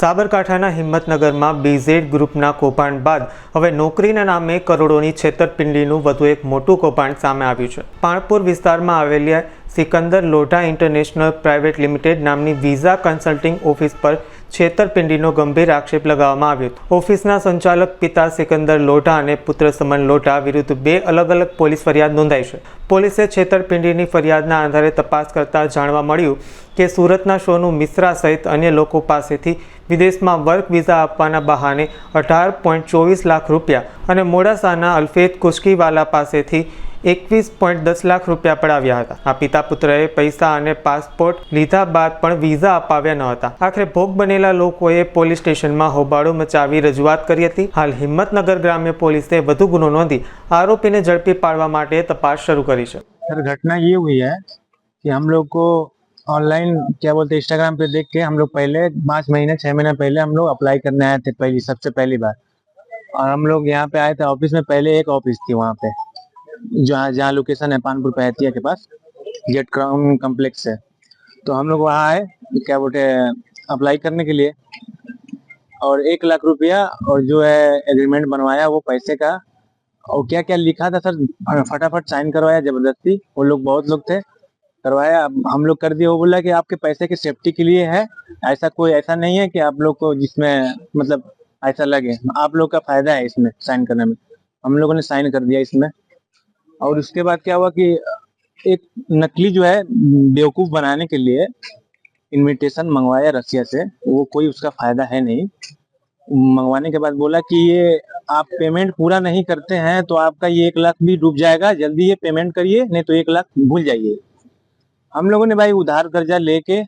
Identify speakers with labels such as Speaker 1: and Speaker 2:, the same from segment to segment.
Speaker 1: સાબરકાંઠાના હિંમતનગરમાં બીઝેડ ગ્રુપના કૌભાંડ બાદ હવે નોકરીના નામે કરોડોની છેતરપિંડીનું વધુ એક મોટું કૌભાંડ સામે આવ્યું છે। પાણપુર વિસ્તારમાં આવેલી Sikandar Lodha international private limited નામની વિઝા કન્સલ્ટિંગ ઓફિસ પર છેતરપિંડીનો ગંભીર આક્ષેપ લગાવવામાં આવ્યો હતો। ઓફિસના સંચાલક પિતા સિકંદર લોઢા અને પુત્ર સમન લોઢા વિરુદ્ધ 2 અલગ અલગ પોલીસ ફરિયાદ નોંધાઈ છે। પોલીસે છેતરપિંડીની ફરિયાદના આધારે તપાસ કરતા જાણવા મળ્યું કે સુરતના સોનુ મિશ્રા સહિત અન્ય લોકો પાસેથી વિદેશમાં વર્ક વિઝા આપવાના બહાને 18.24 લાખ રૂપિયા અને મોડાસાના અલ્ફેદ કુશ્કીવાલા પાસેથી 21.10 લાખ રૂપિયા પડાવ્યા હતા। આ પિતા પુત્રએ પૈસા અને પાસપોર્ટ લીધા બાદ પણ વિઝા અપાવ્યા ન હતા। આખરે ભોગ બનેલા લોકોએ પોલીસ સ્ટેશનમાં હોબાળો મચાવી રજૂઆત કરી હતી। હાલ હિંમતનગર ग्राम्य પોલીસે વધુ ગુનો નોંધી આરોપીને ઝડપી પાડવા માટે તપાસ શરૂ કરી છે।
Speaker 2: सर घटना ये हुई है कि हम लोग को ऑनलाइन क्या बोलते हैं इंस्टाग्राम पे देख के हम लोग पहले 5 महीने 6 महीने पहले हम लोग अप्लाई करने आए थे सबसे पहली बार। और हम लोग यहाँ पे आए थे ऑफिस में, पहले एक ऑफिस थी वहाँ पे जहाँ लोकेशन है पानपुर पहतिया के पास जेट क्राउन कम्प्लेक्स है। तो हम लोग वहाँ आए क्या बोलते अप्लाई करने के लिए और 1 लाख रुपया और जो है एग्रीमेंट बनवाया वो पैसे का और क्या क्या लिखा था सर फटाफट साइन करवाया जबरदस्ती। वो लोग बहुत लोग थे, करवाया, हम लोग कर दिए। वो बोला कि आपके पैसे की सेफ्टी के लिए है, ऐसा कोई ऐसा नहीं है कि आप लोग को जिसमें मतलब ऐसा लगे, आप लोग का फायदा है इसमें साइन करने में। हम लोगों ने साइन कर दिया इसमें। और उसके बाद क्या हुआ कि एक नकली जो है बेवकूफ बनाने के लिए इनविटेशन मंगवाया रसिया से, वो कोई उसका फायदा है नहीं। मंगवाने के बाद बोला कि ये आप पेमेंट पूरा नहीं करते हैं तो आपका ये 1 लाख भी डूब जाएगा, जल्दी ये पेमेंट करिए नहीं तो 1 लाख भूल जाइए। हम लोगों ने भाई उधार कर्जा लेके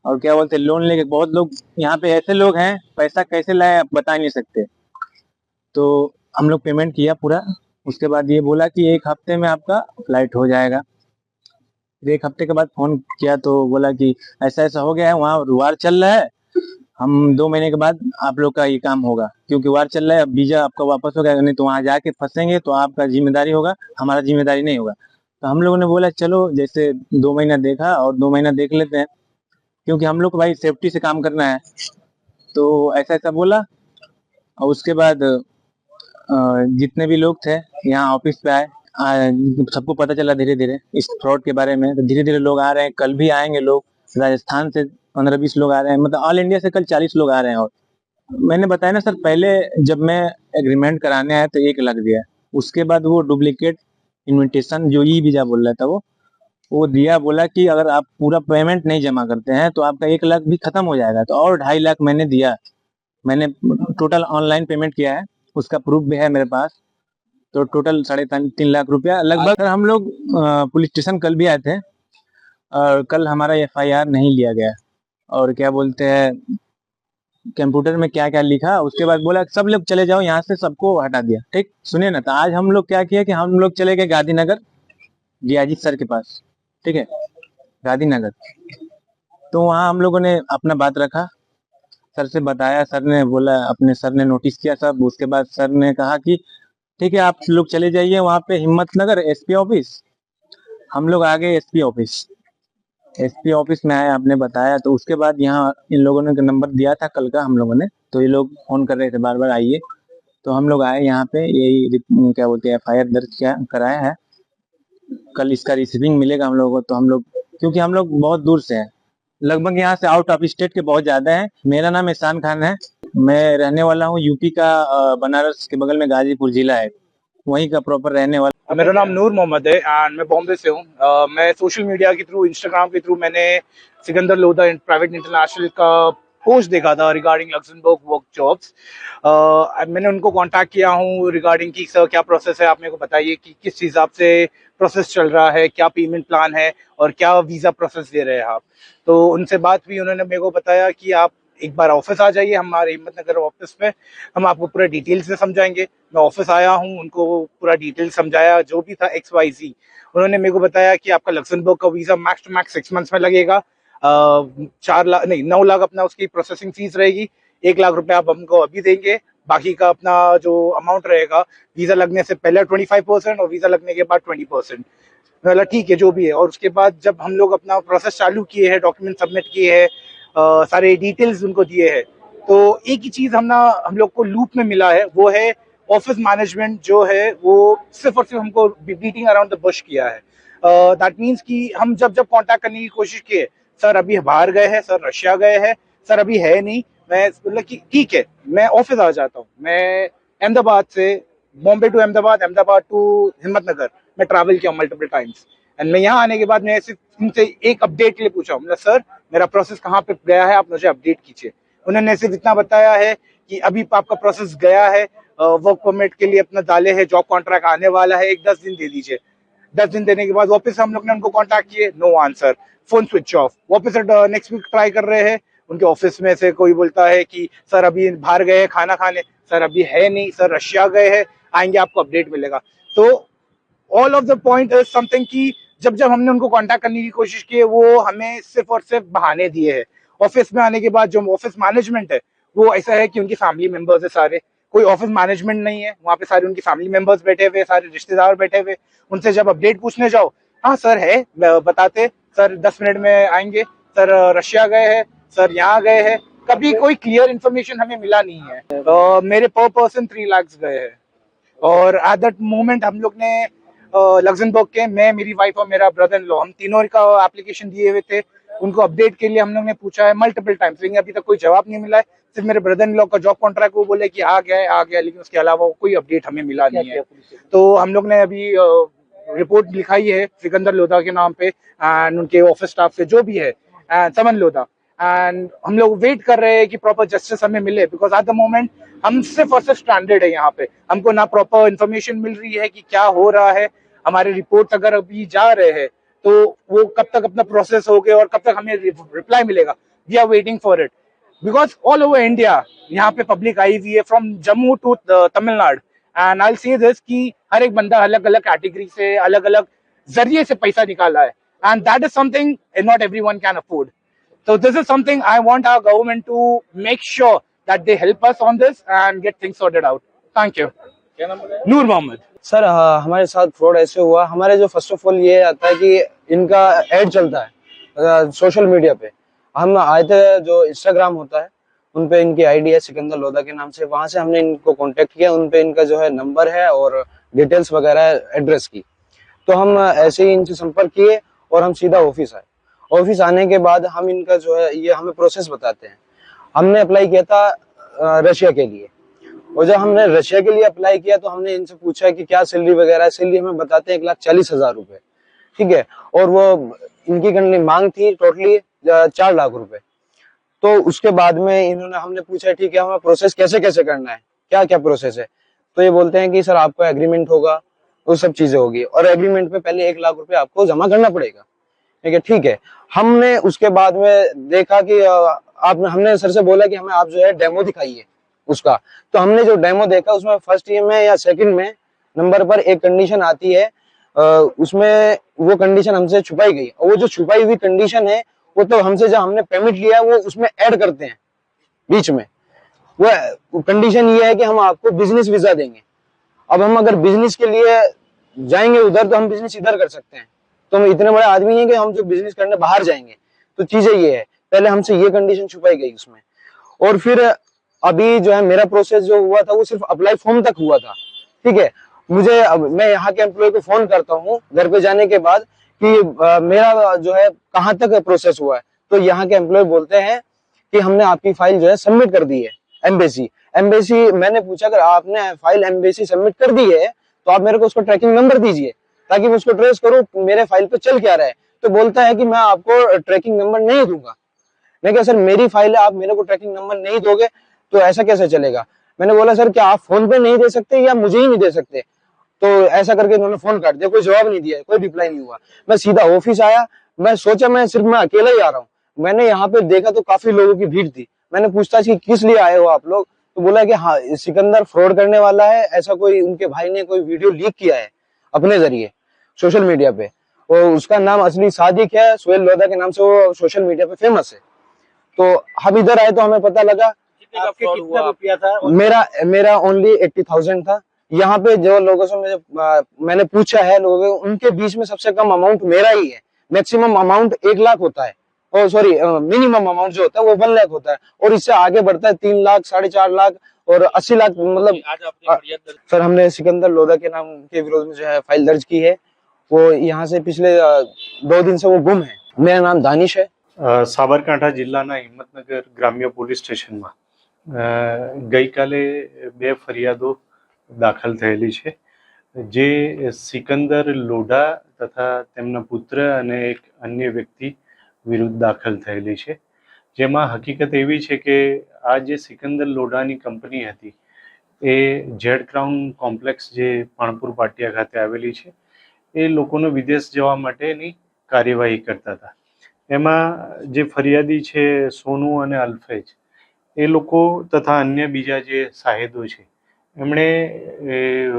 Speaker 2: और क्या बोलते लोन लेके, बहुत लोग यहाँ पे ऐसे लोग हैं पैसा कैसे लाए आप बता नहीं सकते। तो हम लोग पेमेंट किया पूरा। उसके बाद ये बोला कि 1 हफ्ते में आपका फ्लाइट हो जाएगा। 1 हफ्ते के बाद फोन किया तो बोला कि ऐसा ऐसा हो गया है, वहाँ वार चल रहा है, हम 2 महीने के बाद आप लोग का ये काम होगा, क्योंकि वार चल रहा है, अब वीजा आपका वापस हो गया, नहीं तो वहाँ जाके फंसेंगे तो आपका जिम्मेदारी होगा, हमारा जिम्मेदारी नहीं होगा। तो हम लोगों ने बोला चलो जैसे 2 महीना देखा और 2 महीना देख लेते हैं, क्योंकि हम लोग को भाई सेफ्टी से काम करना है। तो ऐसा ऐसा बोला। और उसके बाद जितने भी लोग थे यहाँ ऑफिस पे आए, सबको पता चला धीरे धीरे इस फ्रॉड के बारे में। तो धीरे धीरे लोग आ रहे हैं, कल भी आएंगे लोग, राजस्थान से 15-20 लोग आ रहे हैं, मतलब ऑल इंडिया से कल 40 लोग आ रहे हैं। और मैंने बताया ना सर, पहले जब मैं एग्रीमेंट कराने आया तो 1 लाख दिया, उसके बाद वो डुप्लीकेट इन्विटेशन जो ई वीजा बोल रहा था वो दिया, बोला कि अगर आप पूरा पेमेंट नहीं जमा करते हैं तो आपका 1 लाख भी खत्म हो जाएगा। तो और 2.5 लाख मैंने दिया, मैंने टोटल ऑनलाइन पेमेंट किया है, उसका प्रूफ भी है मेरे पास। तो टोटल 3.5 लाख रुपया लगभग। हम लोग पुलिस स्टेशन कल भी आए थे और कल हमारा FIR नहीं लिया गया। और क्या बोलते हैं कंप्यूटर में क्या क्या लिखा, उसके बाद बोला सब लोग चले जाओ यहाँ से, सबको हटा दिया। ठीक सुनिए ना, तो आज हम लोग क्या किया कि हम लोग चले गए गांधीनगर DIG सर के पास, ठीक है, गांधीनगर। तो वहाँ हम लोगों ने अपना बात रखा, सर से बताया, सर ने बोला, अपने सर ने नोटिस किया सब। उसके बाद सर ने कहा कि ठीक है आप लोग चले जाइए वहाँ पे हिम्मतनगर SP ऑफिस। हम लोग आ गए SP ऑफिस में आए, आपने बताया। तो उसके बाद यहाँ इन लोगों ने नंबर दिया था कल का हम लोगों ने, तो ये लोग फोन कर रहे थे बार बार आइए। तो हम लोग आए यहाँ पे, यही क्या बोलते हैं FIR दर्ज कराया है। कल इसका रिसीविंग मिलेगा हम लोगों को। तो हम लोग, क्योंकि हम लोग बहुत दूर से हैं, लगभग यहाँ से आउट ऑफ स्टेट के बहुत ज्यादा हैं। मेरा नाम एहसान खान है, मैं रहने वाला हूँ यूपी का, बनारस के बगल में गाजीपुर जिला है, वहीं का प्रॉपर रहने वाला।
Speaker 3: मेरा नाम नूर मोहम्मद है एंड मैं बॉम्बे से हूँ। मैं सोशल मीडिया के थ्रू, इंस्टाग्राम के थ्रू मैंने सिकंदर लोधा प्राइवेट इंटरनेशनल का पोस्ट देखा था रिगार्डिंग लक्समबर्ग वर्क जॉब्स। मैंने उनको कांटेक्ट किया हूँ रिगार्डिंग की सर क्या प्रोसेस है, आप मेरे को बताइए कि किस हिसाब से प्रोसेस चल रहा है, क्या पेमेंट प्लान है और क्या वीज़ा प्रोसेस दे रहे हैं आप। तो उनसे बात हुई, उन्होंने मेरे को बताया कि आप एक बार ऑफिस आ जाइए, हमारे हिम्मतनगर ऑफिस में हम आपको पूरा डिटेल से समझाएंगे। मैं ऑफिस आया हूँ, उनको पूरा डिटेल समझाया, जो भी था XYZ। उन्होंने मेरे को बताया कि आपका लक्समबर्ग का visa max to max 6 months में लगेगा। 4 लाख नहीं 9 लाख अपना उसकी प्रोसेसिंग फीस रहेगी। 1 लाख रुपए आप हमको अभी देंगे, बाकी का अपना जो अमाउंट रहेगा वीज़ा लगने से पहले 25% और वीज़ा लगने के बाद 20%। बोला ठीक है जो भी है। और उसके बाद जब हम लोग अपना प्रोसेस चालू किए हैं, डॉक्यूमेंट सबमिट किए हैं, सारे डिटेल्स उनको दिए हैं, तो एक ही चीज हम लोग को लूप में मिला है, वो है ऑफिस मैनेजमेंट जो है वो सिर्फ और सिर्फ हमको बीटिंग अराउंड द बुश किया है। दैट मीन्स कि हम जब जब कांटेक्ट करने की कोशिश किए, सर अभी बाहर गए हैं, सर रशिया गए हैं, सर अभी है नहीं, मैं मतलब कि ठीक है मैं ऑफिस आ जाता हूँ। मैं अहमदाबाद से बॉम्बे टू अहमदाबाद, अहमदाबाद टू हिम्मत नगर मैं ट्रैवल किया मल्टीपल टाइम्स। एंड मैं यहाँ आने के बाद मैं सिर्फ उनसे एक अपडेट के लिए पूछा, मतलब सर मेरा प्रोसेस कहाँ पे गया है, आप मुझे अपडेट कीजिए। उन्होंने सिर्फ इतना बताया है कि अभी आपका प्रोसेस गया है, वर्क परमिट के लिए अपना डाले है, जॉब कॉन्ट्रैक्ट आने वाला है, एक 10 दिन दे दीजिए। 10 दिन देने के बाद वापस हम लोग ने उनको कॉन्टैक्ट किए, no answer, phone switch off. वापस नेक्स्ट वीक ट्राई कर रहे हैं, उनके ऑफिस में से कोई बोलता है कि सर अभी बाहर गए हैं खाना खाने, सर अभी है नहीं, सर रशिया गए हैं, आएंगे आपको अपडेट मिलेगा। तो all of the point is something कि जब जब हमने उनको कांटेक्ट करने की कोशिश की, वो हमें सिर्फ और सिर्फ बहाने दिए हैं। ऑफिस में आने के बाद जो ऑफिस मैनेजमेंट है वो ऐसा है कि उनकी फैमिली मेंबर्स है सारे, कोई ऑफिस मैनेजमेंट नहीं है वहाँ पे, सारे उनकी फैमिली मेंबर्स बैठे हुए, सारे रिश्तेदार बैठे हुए। उनसे जब अपडेट पूछने जाओ, हाँ सर है बताते, सर 10 मिनट में आएंगे, सर रशिया गए हैं, सर यहाँ गए हैं। कभी कोई क्लियर इन्फॉर्मेशन हमें मिला नहीं है। मेरे पर पर्सन 3 लाख गए हैं, और एट दैट मोमेंट हम लोग ने लग्जमबर्ग के, मैं, मेरी वाइफ और मेरा ब्रदर इन लॉ, हम तीनों का एप्लीकेशन दिए हुए थे। उनको अपडेट के लिए हम लोग ने पूछा है मल्टीपल टाइम्स, लेकिन अभी तक कोई जवाब नहीं मिला है। सिर्फ मेरे ब्रदर इन लॉ का जॉब कॉन्ट्रैक्ट वो बोले कि आ गया, लेकिन उसके अलावा कोई अपडेट हमें मिला नहीं है। तो हम लोग ने अभी रिपोर्ट लिखाई है सिकंदर लोधा के नाम पे एंड उनके ऑफिस स्टाफ से जो भी है, समन लोधा, एंड हम लोग वेट कर रहे हैं कि प्रॉपर जस्टिस हमें मिले, बिकॉज एट द मोमेंट हम सिर्फ और सिर्फ स्टैंडर्ड है यहाँ पे। हमको ना प्रॉपर इन्फॉर्मेशन मिल रही है कि क्या हो रहा है। हमारे रिपोर्ट अगर अभी जा रहे हैं तो वो कब तक अपना प्रोसेस हो गया और कब तक हमें रिप्लाई मिलेगा, we are waiting for it. Because all over India यहाँ पे पब्लिक आई हुई है, from Jammu to Tamil Nadu, and I say this कि हर एक बंदा अलग अलग कैटेगरी से, अलग अलग जरिए से पैसा निकाला है, and that is something not everyone can afford. So this is something I want our government to make sure that they help us on this and get things sorted out. Thank you. Noor Mohammad.
Speaker 4: Sir हमारे साथ fraud ऐसे हुआ, हमारे जो first of all ये आता है कि इनका एड चलता है सोशल मीडिया पे। हम आए थे, जो इंस्टाग्राम होता है उन पे इनकी आईडी है सिकंदर लोधा के नाम से, वहां से हमने इनको कांटेक्ट किया। उन पे इनका जो है नंबर है और डिटेल्स वगैरह एड्रेस की, तो हम ऐसे ही इनसे संपर्क किए और हम सीधा ऑफिस आए। ऑफिस आने के बाद हम इनका जो है ये हमें प्रोसेस बताते हैं। हमने अप्लाई किया था रशिया के लिए, और जब हमने रशिया के लिए अप्लाई किया तो हमने इनसे पूछा कि क्या सैलरी वगैरह है। सैलरी हमें बताते हैं 1,40,000 रुपए, ठीक है, और वो इनकी करने मांग थी टोटली 4 लाख रुपए। तो उसके बाद में इन्होंने हमने पूछा ठीक है हमें प्रोसेस कैसे कैसे करना है, क्या क्या प्रोसेस है। तो ये बोलते हैं कि सर आपका एग्रीमेंट होगा, वो सब चीजें होगी, और एग्रीमेंट में पहले 1 लाख रुपए आपको जमा करना पड़ेगा। ठीक है। हमने उसके बाद में देखा कि हमने सर से बोला कि हमें आप जो है डेमो दिखाइए उसका। तो हमने जो डेमो देखा उसमें फर्स्ट में या सेकंड में नंबर पर एक कंडीशन आती है, उसमें वो कंडीशन हमसे छुपाई गई, और वो जो छुपाई हुई कंडीशन है वो तो हमसे जब हमने पेमेंट लिया वो उसमें ऐड करते हैं बीच में। वो कंडीशन ये है कि हम आपको बिजनेस वीजा देंगे। अब हम अगर बिजनेस के लिए जाएंगे उधर तो हम बिजनेस इधर कर सकते हैं, तो हम इतने बड़े आदमी हैं कि हम जो बिजनेस करने बाहर जाएंगे। तो चीजें ये है, पहले हमसे ये कंडीशन छुपाई गई उसमें। और फिर अभी जो है मेरा प्रोसेस जो हुआ था वो सिर्फ अप्लाई फॉर्म तक हुआ था, ठीक है। मैं यहाँ के एम्प्लॉय को फोन करता हूँ घर पे जाने के बाद कि मेरा जो है कहाँ तक प्रोसेस हुआ है, तो यहाँ के एम्प्लॉय बोलते हैं कि हमने आपकी फाइल जो है सबमिट कर दी है एम्बेसी। मैंने पूछा अगर आपने फाइल एम्बेसी सबमिट कर दी है तो आप मेरे को उसका ट्रैकिंग नंबर दीजिए ताकि मैं उसको ट्रेस करूँ मेरे फाइल पे चल क्या रहा है। तो बोलता है कि मैं आपको ट्रैकिंग नंबर नहीं दूंगा। मैं कहा सर मेरी फाइल है, आप मेरे को ट्रैकिंग नंबर नहीं दोगे तो ऐसा कैसे चलेगा। मैंने बोला सर क्या आप फोन पे नहीं दे सकते या मुझे ही नहीं दे सकते। तो ऐसा करके इन्होंने फोन काट दिया, कोई जवाब नहीं दिया, कोई रिप्लाई नहीं हुआ। मैं सीधा ऑफिस आया, मैं सोचा मैं अकेला ही आ रहा हूँ। मैंने यहाँ पे देखा तो काफी लोगों की भीड़ थी। मैंने पूछताछ की किस लिए आए हो आप लोग, तो बोला कि हाँ सिकंदर फ्रॉड करने वाला है, ऐसा कोई उनके भाई ने कोई वीडियो लीक किया है अपने जरिए सोशल मीडिया पे, और उसका नाम असली सादिक है, सुहेल लोधा के नाम से वो सोशल मीडिया पे फेमस है। तो हम इधर आए तो हमें पता लगा
Speaker 3: कितना रुपया था?
Speaker 4: मेरा ओनली 80,000 था। यहाँ पे जो लोगों से मैंने पूछा है लोगों, उनके बीच में सबसे कम अमाउंट मेरा ही है। मैक्सिमम अमाउंट 1 लाख होता है सॉरी मिनिमम अमाउंट जो होता है वो 1 लाख होता है, और इससे आगे बढ़ता है 3 लाख, 4.5 लाख और 80 लाख। मतलब सर हमने सिकंदर लोधा के नाम के विरोध में जो है फाइल दर्ज की है। वो यहाँ से पिछले 2 दिन से वो गुम है। मेरा नाम दानिश है।
Speaker 5: સાબરકાંઠા જિલ્લાના હિંમતનગર ગ્રામ્ય પોલીસ સ્ટેશનમાં ગઈકાલે 2 ફરિયાદો દાખલ થયેલી છે, જે સિકંદર લોઢા તથા તેમના પુત્ર અને એક અન્ય વ્યક્તિ વિરુદ્ધ દાખલ થયેલી છે, જેમાં હકીકત એવી છે કે આ જે સિકંદર લોઢાની કંપની હતી એ ઝેડ ક્રાઉન કોમ્પ્લેક્સ જે પાણપુર પાટિયા ખાતે આવેલી છે એ લોકોને વિદેશ જવા માટેની કાર્યવાહી કરતા હતા। એમાં જે ફરિયાદી છે સોનુ અને અલ્ફેજ એ લોકો તથા અન્ય બીજા જે સાહેદો છે એમણે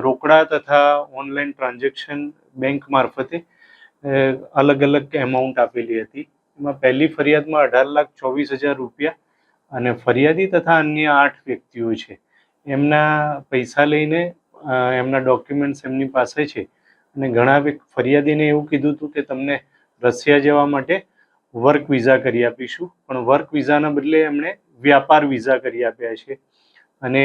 Speaker 5: રોકડા તથા ઓનલાઈન ટ્રાન્ઝેક્શન બેંક મારફતે અલગ અલગ એમાઉન્ટ આપેલી હતી। એમાં પહેલી ફરિયાદમાં 18,24,000 રૂપિયા અને ફરિયાદી તથા અન્ય 8 વ્યક્તિઓ છે એમના પૈસા લઈને એમના ડોક્યુમેન્ટ્સ એમની પાસે છે અને ઘણા ફરિયાદીને એવું કીધું હતું કે તમને રશિયા જવા માટે વર્ક વિઝા કરી આપીશું, પણ વર્ક વિઝાના બદલે એમણે વ્યાપાર વિઝા કરી આપ્યા છે અને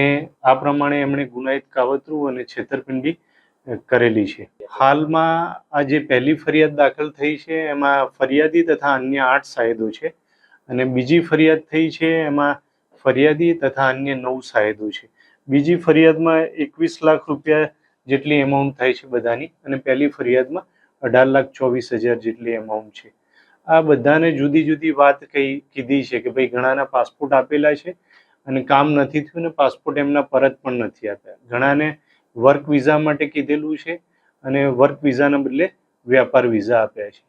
Speaker 5: આ પ્રમાણે એમણે ગુનાહિત કાવતરું અને છેતરપિંડી કરેલી છે। હાલમાં આ જે પહેલી ફરિયાદ દાખલ થઈ છે એમાં ફરિયાદી તથા અન્ય 8 સાહેદો છે અને બીજી ફરિયાદ થઈ છે એમાં ફરિયાદી તથા અન્ય 9 સાહેદો છે। બીજી ફરિયાદમાં 21 લાખ રૂપિયા જેટલી એમાઉન્ટ થાય છે બધાની અને પહેલી ફરિયાદમાં 18,24,000 જેટલી એમાઉન્ટ છે। આ બધાને જુદી જુદી વાત કીધી છે કે ભાઈ ઘણાના પાસપોર્ટ આપેલા છે અને કામ નથી થયું ને પાસપોર્ટ એમના પરત પણ નથી આપ્યા, ઘણાને વર્ક વિઝા માટે કીધેલું છે અને વર્ક વિઝાના બદલે વ્યાપાર વિઝા આપ્યા છે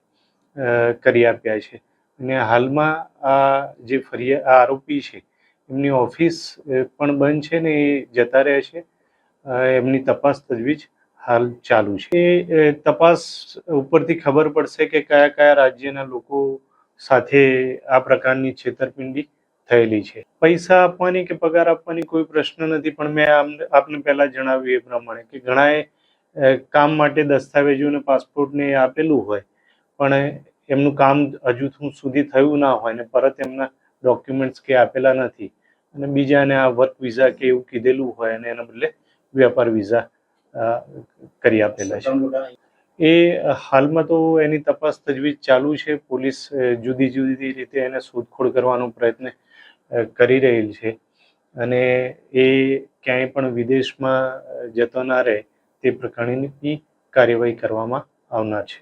Speaker 5: કરી આપ્યા છે અને હાલમાં આ જે આરોપી છે એમની ઓફિસ પણ બંધ છે ને એ જતા રહે છે। એમની તપાસ તજવીજ હાલ ચાલુ છે। એ તપાસ ઉપરથી ખબર પડશે કે કયા કયા રાજ્યના લોકો સાથે આ પ્રકારની છેતરપિંડી થયેલી છે। પૈસા આપવાની કે પગાર આપવાની કોઈ પ્રશ્ન નથી, પણ મેં આપને પહેલા જણાવ્યું એ પ્રમાણે કે ઘણાએ કામ માટે દસ્તાવેજો અને પાસપોર્ટને આપેલું હોય પણ એમનું કામ હજુ સુધી થયું ના હોય ને પરત એમના ડોક્યુમેન્ટ્સ કે આપેલા નથી અને બીજાને આ વર્ક વિઝા કે એવું કીધેલું હોય અને એના બદલે વ્યાપાર વિઝા કરી આપેલા છે। એ હાલમાં તો એની તપાસ તજવીજ ચાલુ છે। પોલીસ જુદી જુદી રીતે એને શોધખોળ કરવાનો પ્રયત્ન કરી રહેલ છે અને એ ક્યાંય પણ વિદેશમાં જતો ના રહે તે પ્રકારની કાર્યવાહી કરવામાં આવનાર છે।